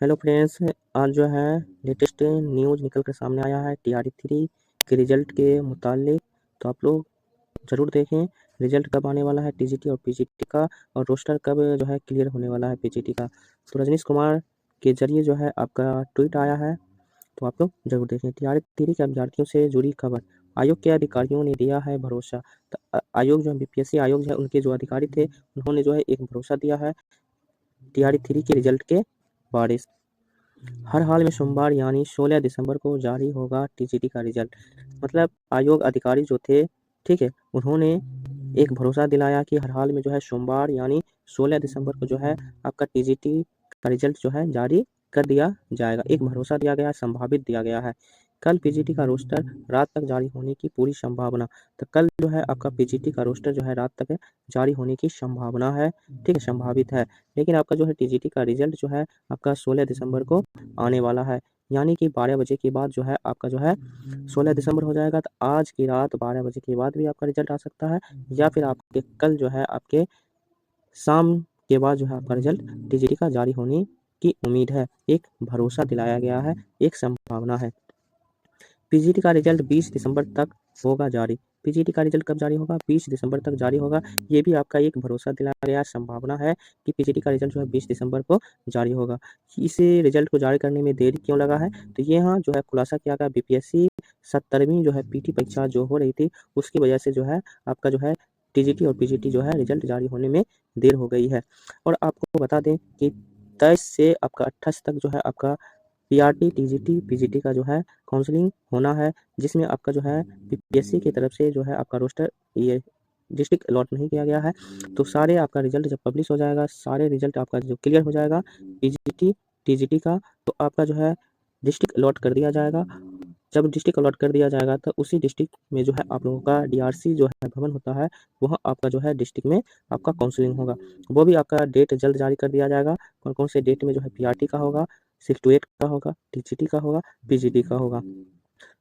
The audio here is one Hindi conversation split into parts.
हेलो फ्रेंड्स, आज जो है लेटेस्ट न्यूज़ निकल कर सामने आया है टीआरई 3 के रिजल्ट के मुतालिक। तो आप लोग ज़रूर देखें रिजल्ट कब आने वाला है टीजीटी और पीजीटी का, और रोस्टर कब जो है क्लियर होने वाला है पीजीटी का। तो रजनीश कुमार के जरिए जो है आपका ट्वीट आया है, तो आप लोग ज़रूर देखें। टीआरई 3 के अभ्यर्थियों से जुड़ी खबर, आयोग के अधिकारियों ने दिया है भरोसा। तो आयोग जो बीपीएससी आयोग जो है उनके जो अधिकारी थे उन्होंने जो है एक भरोसा दिया है टीआरई 3 के रिजल्ट के बारे। हर हाल में सोमवार यानी 16 दिसंबर को जारी होगा टीजीटी का रिजल्ट। मतलब आयोग अधिकारी जो थे, ठीक है, उन्होंने एक भरोसा दिलाया कि हर हाल में जो है सोमवार यानी 16 दिसंबर को जो है आपका टीजीटी का रिजल्ट जो है जारी कर दिया जाएगा। एक भरोसा दिया गया है, संभावित दिया गया है। कल पीजीटी का रोस्टर रात तक जारी होने की पूरी संभावना। तो कल जो है आपका पीजीटी का रोस्टर जो है रात तक जारी होने की संभावना है, ठीक है, संभावित है। लेकिन आपका जो है टीजीटी का रिजल्ट जो है आपका 16 दिसंबर को आने वाला है, यानी कि 12 बजे के बाद जो है आपका जो है 16 दिसंबर हो जाएगा। तो आज की रात 12 बजे के बाद भी आपका रिजल्ट आ सकता है, या फिर आपके कल जो है आपके शाम के बाद जो है आपका रिजल्ट टीजीटी का जारी होने की उम्मीद है। एक भरोसा दिलाया गया है, एक संभावना है। पीजीटी का रिजल्ट 20 दिसंबर तक होगा जारी। पीजीटी का रिजल्ट कब जारी होगा? 20 दिसंबर तक जारी होगा। ये भी आपका एक भरोसा दिलाया गया संभावना है कि पीजीटी का रिजल्ट जो है 20 दिसंबर को जारी होगा। इस रिजल्ट को जारी करने में देरी क्यों लगा है? तो ये यहाँ जो है खुलासा किया गया बीपीएससी 70वीं जो है पीटी परीक्षा जो हो रही थी, उसकी वजह से जो है आपका जो है टीजीटी और पीजीटी जो है रिजल्ट जारी होने में देर हो गई है। और आपको बता दें कि 23 से आपका 28 तक जो है आपका पीआरटी, टीजीटी, पीजीटी का जो है काउंसलिंग होना है, जिसमें आपका जो है बीपीएससी की तरफ से जो है आपका रोस्टर ये डिस्ट्रिक्ट अलॉट नहीं किया गया है। तो सारे आपका रिजल्ट जब पब्लिश हो जाएगा, सारे रिजल्ट आपका जो क्लियर हो जाएगा पीजीटी, टीजीटी का, तो आपका जो है डिस्ट्रिक्ट अलॉट कर दिया जाएगा। जब डिस्ट्रिक्ट अलॉट कर दिया जाएगा तो उसी डिस्ट्रिक्ट में जो है आप लोगों का डीआरसी जो है भवन होता है, वहाँ आपका जो है डिस्ट्रिक्ट में आपका काउंसलिंग होगा। वो भी आपका डेट जल्द जारी कर दिया जाएगा, कौन कौन से डेट में जो है पीआरटी का होगा, 6 to 8 का होगा, टीजीटी का होगा, पीजीटी का होगा।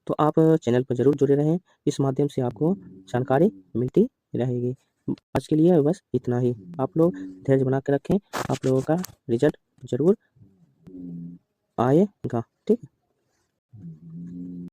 तो आप चैनल पर ज़रूर जुड़े रहें, इस माध्यम से आपको जानकारी मिलती रहेगी। आज के लिए बस इतना ही। आप लोग धैर्य बना के रखें, आप लोगों का रिजल्ट ज़रूर आएगा, ठीक है।